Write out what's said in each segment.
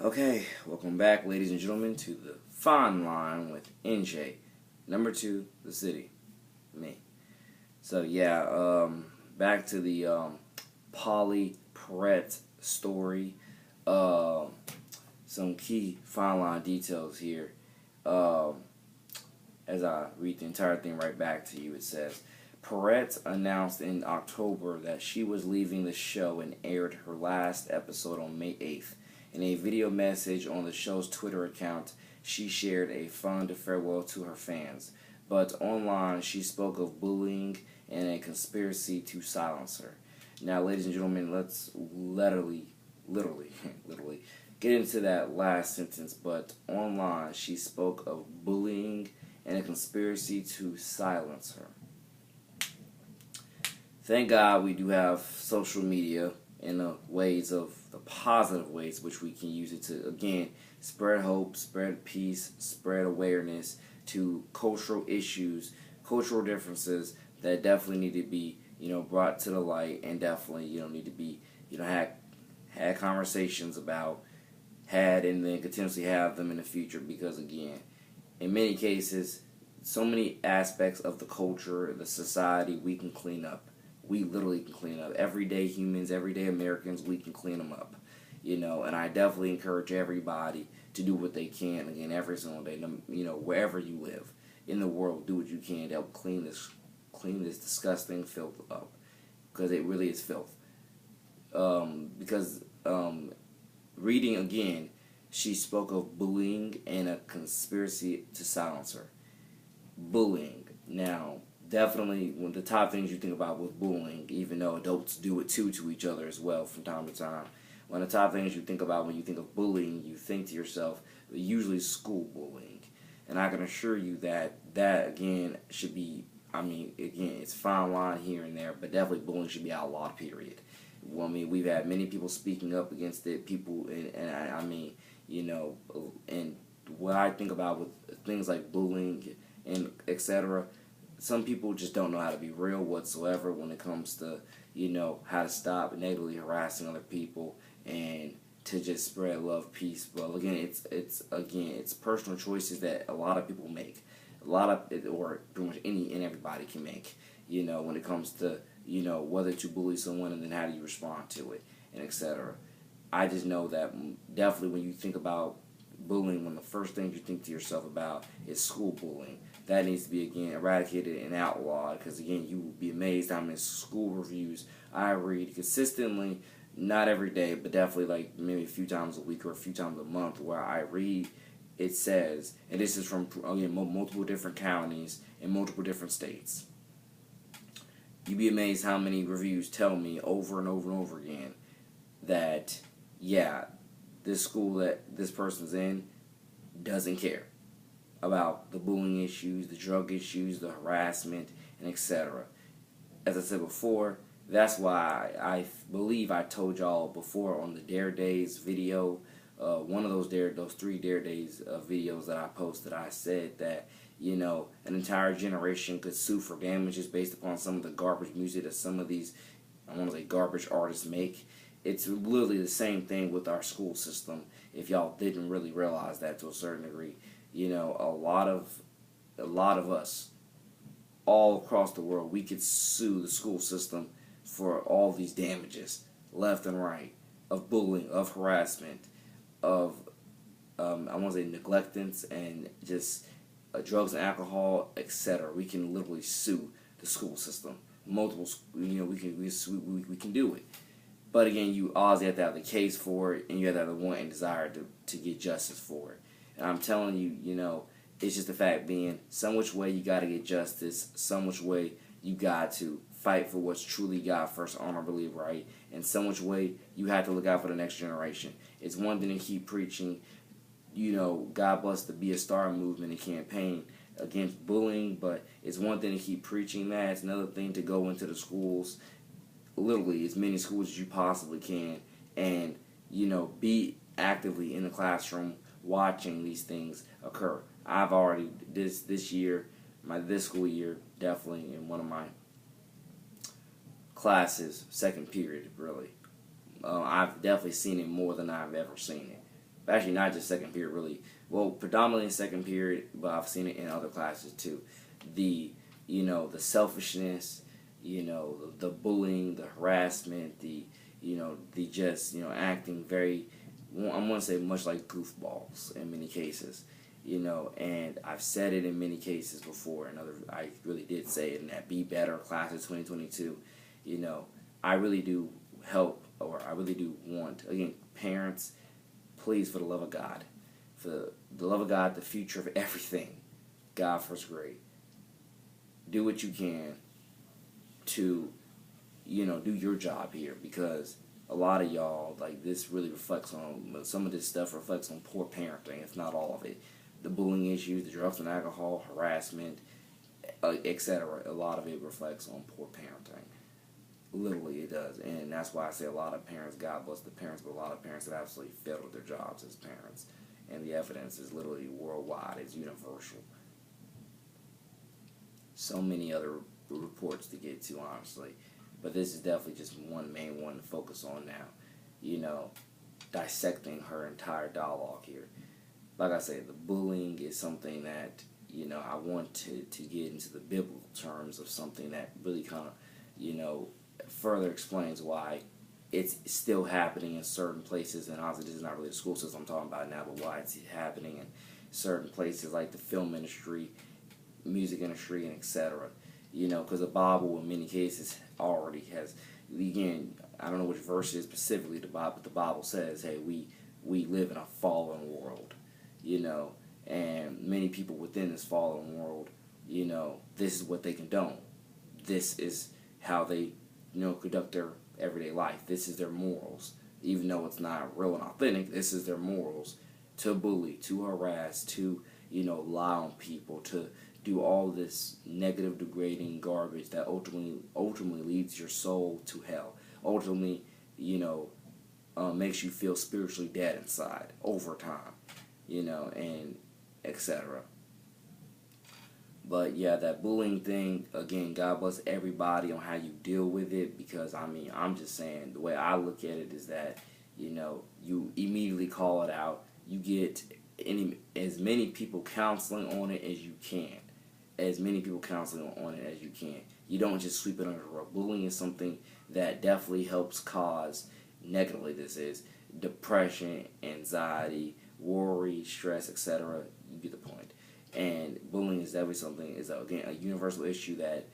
Okay, welcome back, ladies and gentlemen, to the FiNe line with NJ. Number 2, the city. Me. So, yeah, back to the Pauley Perette story. Some key FiNe line details here. As I read the entire thing right back to you, it says, Perette announced in October that she was leaving the show and aired her last episode on May 8th. In a video message on the show's Twitter account, she shared a fond farewell to her fans. But online, she spoke of bullying and a conspiracy to silence her. Now, ladies and gentlemen, let's literally get into that last sentence. But online, she spoke of bullying and a conspiracy to silence her. Thank God we do have social media in the ways of the positive ways which we can use it to, again, spread hope, spread peace, spread awareness to cultural issues, cultural differences that definitely need to be, brought to the light, and definitely, need to be, had conversations about, and then continuously have them in the future, because again, in many cases, so many aspects of the culture, the society, we can clean up. We literally can clean up. Everyday humans, everyday Americans, we can clean them up. And I definitely encourage everybody to do what they can, again, every single day, wherever you live in the world, do what you can to help clean this disgusting filth up, because it really is filth. Because reading again, she spoke of bullying and a conspiracy to silence her. Bullying. Now, definitely, one of the top things you think about with bullying, even though adults do it too to each other as well from time to time, one of the top things you think about when you think of bullying, you think to yourself, usually school bullying. And I can assure you that again, should be, again, it's fine line here and there, but definitely bullying should be outlawed, period. Well, we've had many people speaking up against it, and what I think about with things like bullying and etc., some people just don't know how to be real whatsoever when it comes to, how to stop negatively harassing other people and to just spread love, peace. Well, again, it's personal choices that a lot of people make. Or pretty much any and everybody can make, when it comes to, whether to bully someone and then how do you respond to it and etc. I just know that definitely when you think about bullying, one of the first things you think to yourself about is school bullying. That needs to be, again, eradicated and outlawed, because, again, you will be amazed how many school reviews I read consistently, not every day, but definitely like maybe a few times a week or a few times a month, where I read, it says, and this is from, again, multiple different counties in multiple different states. You'd be amazed how many reviews tell me over and over and over again that, yeah, this school that this person's in doesn't care about the bullying issues, the drug issues, the harassment, and etc. As I said before, that's why I believe I told y'all before on the Dare Days video, one of those 3 Dare Days videos that I posted, I said that, an entire generation could sue for damages based upon some of the garbage music that some of these, I want to say, garbage artists make. It's literally the same thing with our school system, if y'all didn't really realize that to a certain degree. A lot of us all across the world, we could sue the school system for all these damages, left and right, of bullying, of harassment, of, I want to say, neglectance, and just drugs and alcohol, etc. We can literally sue the school system. Multiple, we can do it. But again, you always have to have the case for it, and you have to have the want and desire to get justice for it. And I'm telling you, it's just the fact being, some which way you got to get justice, some which way you got to fight for what's truly God first, honorably right, and some which way you have to look out for the next generation. It's one thing to keep preaching, God bless the Be a Star movement and campaign against bullying, but it's one thing to keep preaching that. It's another thing to go into the schools, literally as many schools as you possibly can, and be actively in the classroom watching these things occur. I've already this school year, definitely in one of my classes, second period really, I've definitely seen it more than I've ever seen it. Actually, not just second period, really. Well, predominantly in second period, but I've seen it in other classes too. The, the selfishness, the bullying, the harassment, the just, acting very, I want to say much like goofballs in many cases. And I've said it in many cases before, and I really did say it in that Be Better class of 2022. I really do help, or I really do want, again, parents, please, for the love of God, for the love of God, the future of everything, God first grade, do what you can to, do your job here, because a lot of y'all, like, this really reflects on, some of this stuff reflects on poor parenting, if not all of it. The bullying issues, the drugs and alcohol, harassment, etc. A lot of it reflects on poor parenting. Literally, it does. And that's why I say a lot of parents, God bless the parents, but a lot of parents have absolutely failed with their jobs as parents. And the evidence is literally worldwide. It's universal. So many other reports to get to, honestly. But this is definitely just one main one to focus on now. Dissecting her entire dialogue here. Like I said, the bullying is something that, I want to get into the biblical terms of something that really kind of, further explains why it's still happening in certain places. And obviously, this is not really the school system I'm talking about now, but why it's happening in certain places like the film industry, music industry, and etc. Because the Bible in many cases already has, again, I don't know which verse it is specifically the Bible, but the Bible says, hey, we live in a fallen world, and many people within this fallen world, this is what they condone. This is how they, conduct their everyday life. This is their morals. Even though it's not real and authentic, this is their morals. To bully, to harass, to, lie on people, to do all this negative, degrading garbage that ultimately leads your soul to hell. Ultimately, makes you feel spiritually dead inside over time, and etc. But yeah, that bullying thing, again, God bless everybody on how you deal with it, because I'm just saying, the way I look at it is that, you immediately call it out. You get as many people counseling on it as you can. As many people counseling on it as you can. You don't just sweep it under the rug. Bullying is something that definitely helps cause, negatively this is, depression, anxiety, worry, stress, etc. You get the point. And bullying is definitely something, is again a universal issue that,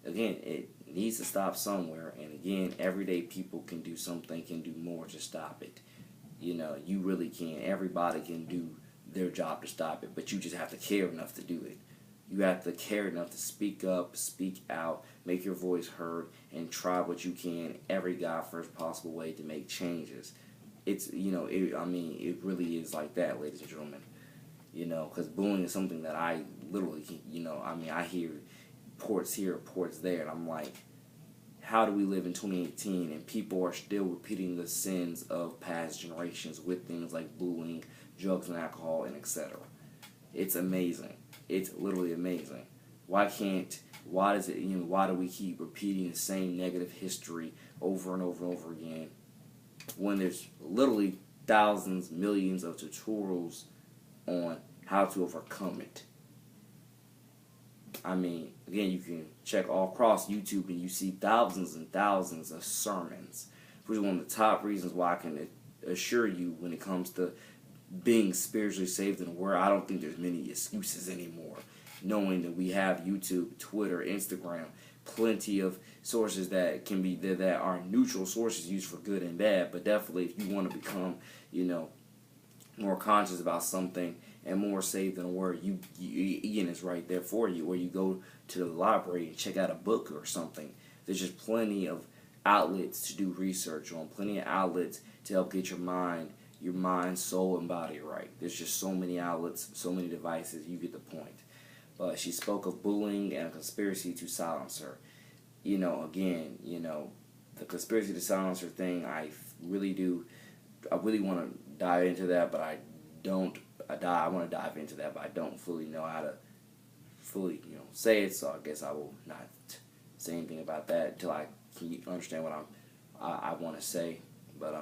again, it needs to stop somewhere. And again, everyday people can do something, can do more to stop it. You really can. Everybody can do their job to stop it, but you just have to care enough to do it. You have to care enough to speak up, speak out, make your voice heard, and try what you can every God-first possible way to make changes. It's, it really is like that, ladies and gentlemen. Because bullying is something that I literally, I hear reports here, reports there, and I'm like, how do we live in 2018 and people are still repeating the sins of past generations with things like bullying, drugs and alcohol, and etc.? It's amazing. It's literally amazing. Why do we keep repeating the same negative history over and over and over again when there's literally thousands, millions of tutorials on how to overcome it? Again, you can check all across YouTube and you see thousands and thousands of sermons, which is one of the top reasons why I can assure you when it comes to being spiritually saved in the Word, I don't think there's many excuses anymore. Knowing that we have YouTube, Twitter, Instagram, plenty of sources that can be that are neutral sources used for good and bad, but definitely if you want to become, more conscious about something and more saved in the Word, again, it's right there for you. Or you go to the library and check out a book or something. There's just plenty of outlets to do research on, plenty of outlets to help get your mind, soul, and body right. There's just so many outlets, so many devices, you get the point. But she spoke of bullying and a conspiracy to silence her. Again, the conspiracy to silence her thing, I really want to dive into that, but I want to dive into that, but I don't fully know how to fully, say it, so I guess I will not say anything about that until I can understand what I want to say. But,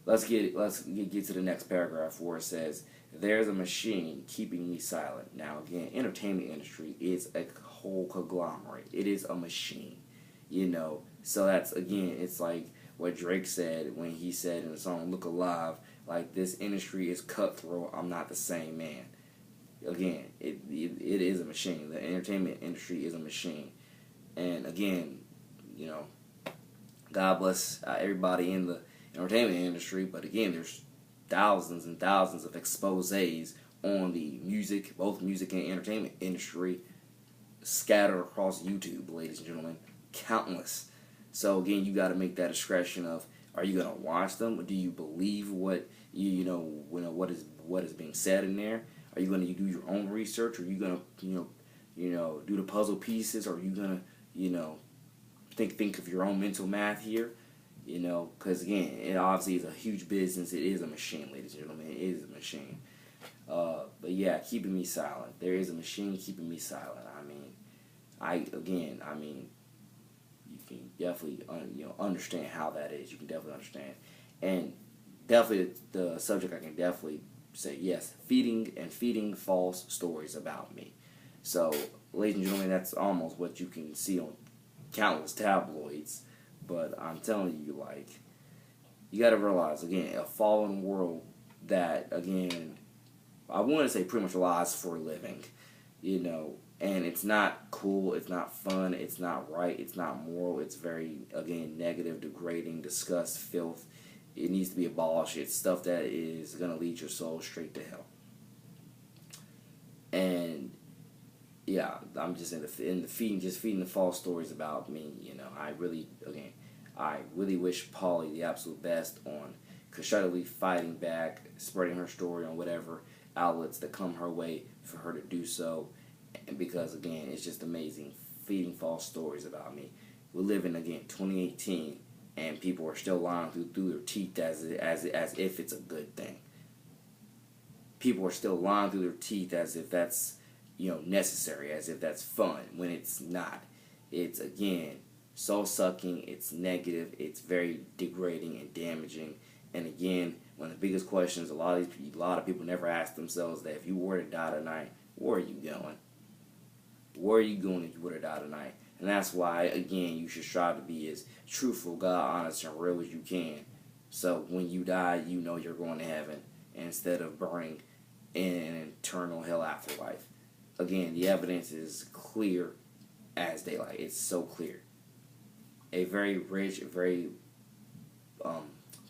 let's get to the next paragraph where it says, "There's a machine keeping me silent." Now again, entertainment industry is a whole conglomerate. It is a machine, you know. So that's, again, it's like what Drake said when he said in the song "Look Alive," like, this industry is cutthroat. I'm not the same man. Again, it is a machine. The entertainment industry is a machine, and again, you know, God bless everybody in the entertainment industry, but again, there's thousands and thousands of exposés on the music, both music and entertainment industry, scattered across YouTube, ladies and gentlemen, countless. So again, you got to make that discretion of, are you gonna watch them, or do you believe what what is being said in there? Are you gonna do your own research, or are you gonna do the puzzle pieces, or are you gonna think of your own mental math here? Because again, it obviously is a huge business. It is a machine, ladies and gentlemen. It is a machine. But yeah, keeping me silent. There is a machine keeping me silent. I mean, you can definitely understand how that is. You can definitely understand, and definitely the subject, I can definitely say yes, feeding false stories about me. So, ladies and gentlemen, that's almost what you can see on countless tabloids. But I'm telling you, like, you got to realize, again, a fallen world that, again, I want to say pretty much lies for a living, and it's not cool, it's not fun, it's not right, it's not moral, it's very, again, negative, degrading, disgust, filth. It needs to be abolished. It's stuff that is going to lead your soul straight to hell. And yeah, I'm just feeding the false stories about me. I really wish Pauley the absolute best on constructively fighting back, spreading her story on whatever outlets that come her way for her to do so. And because, again, it's just amazing, feeding false stories about me. We live in, again, 2018, and people are still lying through their teeth as if it's a good thing. People are still lying through their teeth as if that's necessary, as if that's fun, when it's not. It's, again, soul-sucking, it's negative, it's very degrading and damaging. And again, one of the biggest questions a lot of people never ask themselves, that if you were to die tonight, where are you going? Where are you going if you were to die tonight? And that's why, again, you should strive to be as truthful, God, honest, and real as you can. So when you die, you're going to heaven, instead of burning in an eternal hell afterlife. Again, the evidence is clear as daylight. It's so clear. A very rich, very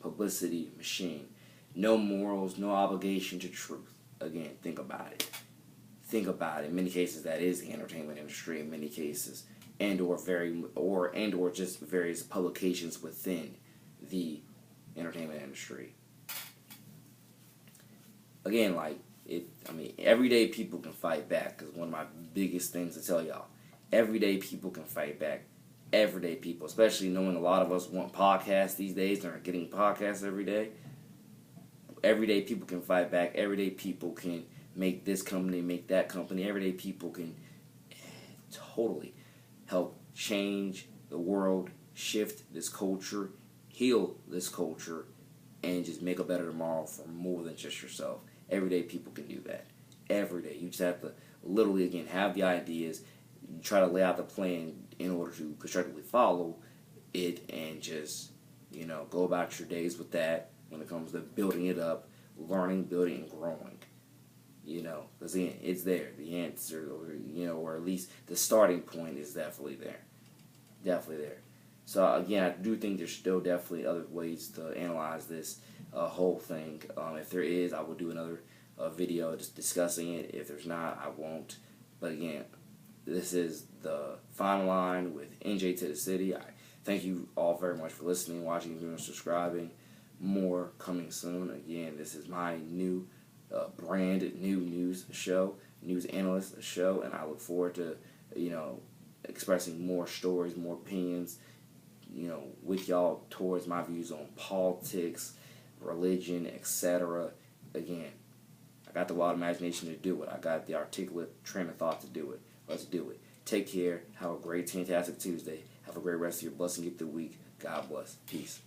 publicity machine. No morals, no obligation to truth. Again, think about it. Think about it. In many cases, that is the entertainment industry. In many cases, or just various publications within the entertainment industry. Again, everyday people can fight back. Because one of my biggest things to tell y'all, everyday people can fight back. Everyday people, especially knowing a lot of us want podcasts these days and are getting podcasts every day. Everyday people can fight back. Everyday people can make this company, make that company. Everyday people can totally help change the world, shift this culture, heal this culture, and just make a better tomorrow for more than just yourself. Everyday people can do that. Every day. You just have to literally, again, have the ideas, try to lay out the plan in order to constructively follow it, and just, go about your days with that when it comes to building it up, learning, building, and growing. Because again, it's there. The answer, or at least the starting point is definitely there. Definitely there. So again, I do think there's still definitely other ways to analyze this whole thing. If there is, I will do another video just discussing it. If there's not, I won't. But again, this is the Final Line with NJ to the City. I thank you all very much for listening, watching, and subscribing. More coming soon. Again, this is my new brand new news show, news analyst show, and I look forward to expressing more stories, more opinions, with y'all towards my views on politics, religion, etc. Again, I got the wild imagination to do it. I got the articulate train of thought to do it. Let's do it. Take care. Have a great, fantastic Tuesday. Have a great rest of your blessed and gifted week. God bless. Peace.